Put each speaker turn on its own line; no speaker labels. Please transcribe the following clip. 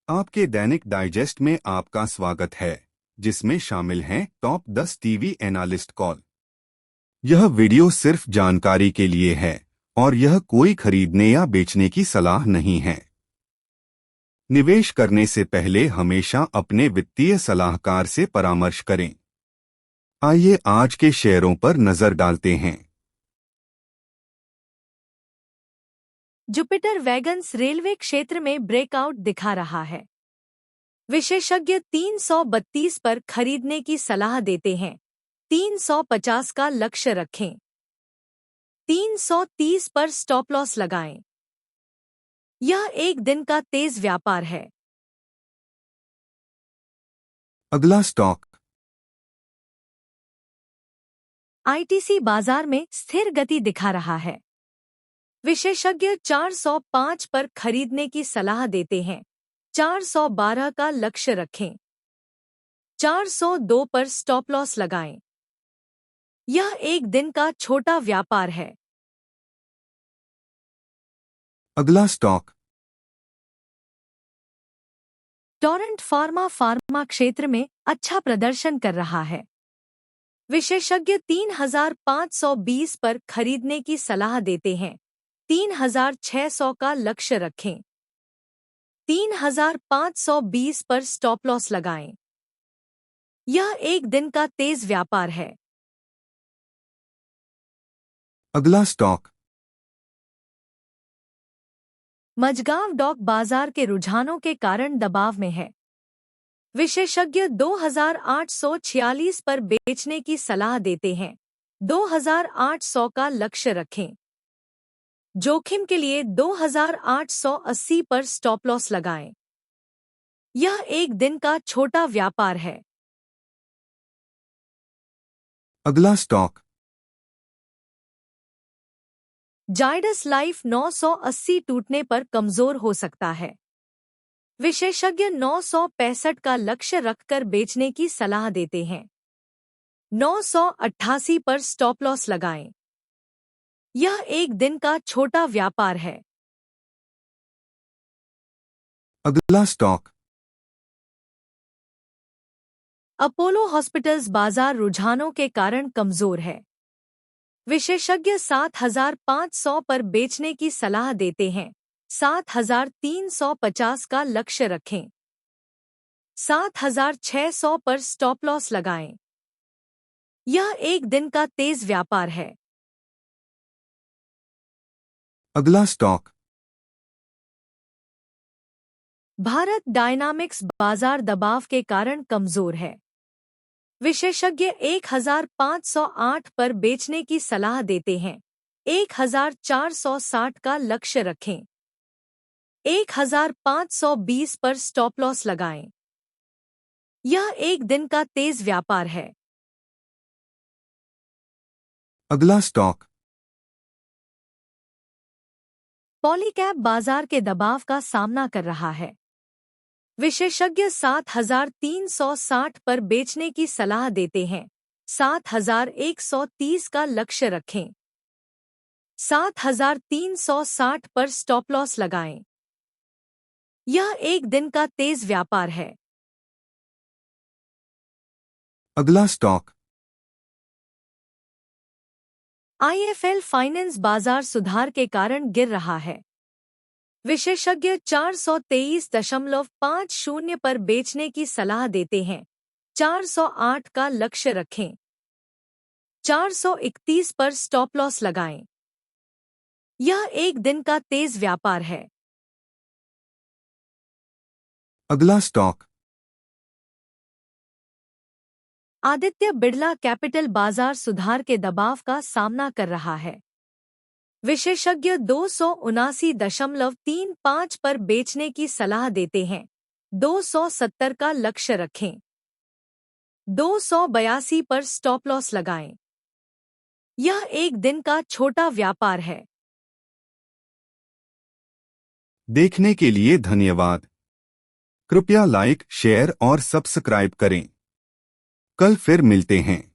आपके दैनिक डाइजेस्ट में आपका स्वागत है, जिसमें शामिल हैं टॉप 10 टीवी एनालिस्ट कॉल। यह वीडियो सिर्फ जानकारी के लिए है और यह कोई खरीदने या बेचने की सलाह नहीं है। निवेश करने से पहले हमेशा अपने वित्तीय सलाहकार से परामर्श करें। आइए आज के शेयरों पर नजर डालते हैं।
जुपिटर वैगन्स रेलवे क्षेत्र में ब्रेकआउट दिखा रहा है। विशेषज्ञ 332 पर खरीदने की सलाह देते हैं। 350 का लक्ष्य रखें। 330 पर स्टॉप लॉस लगाएं। यह एक दिन का तेज व्यापार है।
अगला स्टॉक
आईटीसी बाजार में स्थिर गति दिखा रहा है। विशेषज्ञ 405 पर खरीदने की सलाह देते हैं। 412 का लक्ष्य रखें। 402 पर स्टॉप लॉस लगाएं। यह एक दिन का छोटा व्यापार है।
अगला स्टॉक
टोरेंट फार्मा क्षेत्र में अच्छा प्रदर्शन कर रहा है। विशेषज्ञ 3520 पर खरीदने की सलाह देते हैं। 3600 का लक्ष्य रखें। 3520 पर स्टॉप लॉस लगाएं। यह एक दिन का तेज व्यापार है।
अगला स्टॉक
मझगांव डॉक बाजार के रुझानों के कारण दबाव में है। विशेषज्ञ 2846 पर बेचने की सलाह देते हैं। 2800 का लक्ष्य रखें। जोखिम के लिए 2880 पर स्टॉप लॉस लगाएं। यह एक दिन का छोटा व्यापार है।
अगला स्टॉक
जायडस लाइफ 980 टूटने पर कमजोर हो सकता है। विशेषज्ञ 965 का लक्ष्य रखकर बेचने की सलाह देते हैं। 988 पर स्टॉप लॉस लगाएं। यह एक दिन का छोटा व्यापार है।
अगला स्टॉक
अपोलो हॉस्पिटल्स बाजार रुझानों के कारण कमजोर है। विशेषज्ञ 7500 पर बेचने की सलाह देते हैं। 7350 का लक्ष्य रखें। 7600 पर स्टॉप लॉस लगाएं। यह एक दिन का तेज व्यापार है।
अगला स्टॉक
भारत डायनामिक्स बाजार दबाव के कारण कमजोर है। विशेषज्ञ 1508 पर बेचने की सलाह देते हैं। 1460 का लक्ष्य रखें। 1520 पर स्टॉप लॉस लगाएं। यह एक दिन का तेज व्यापार है।
अगला स्टॉक
पॉलीकैब बाजार के दबाव का सामना कर रहा है। विशेषज्ञ 7360 पर बेचने की सलाह देते हैं। 7130 का लक्ष्य रखें। 7360 पर स्टॉप लॉस लगाएं। यह एक दिन का तेज व्यापार है।
अगला स्टॉक
आईएफएल फाइनेंस बाजार सुधार के कारण गिर रहा है। विशेषज्ञ 423.50 पर बेचने की सलाह देते हैं। 408 का लक्ष्य रखें। 431 पर स्टॉप लॉस लगाएं। यह एक दिन का तेज व्यापार है।
अगला स्टॉक
आदित्य बिड़ला कैपिटल बाजार सुधार के दबाव का सामना कर रहा है। विशेषज्ञ 279.35 पर बेचने की सलाह देते हैं। 270 का लक्ष्य रखें। 282 पर स्टॉप लॉस लगाएं। यह एक दिन का छोटा व्यापार है।
देखने के लिए धन्यवाद। कृपया लाइक, शेयर और सब्सक्राइब करें। कल फिर मिलते हैं।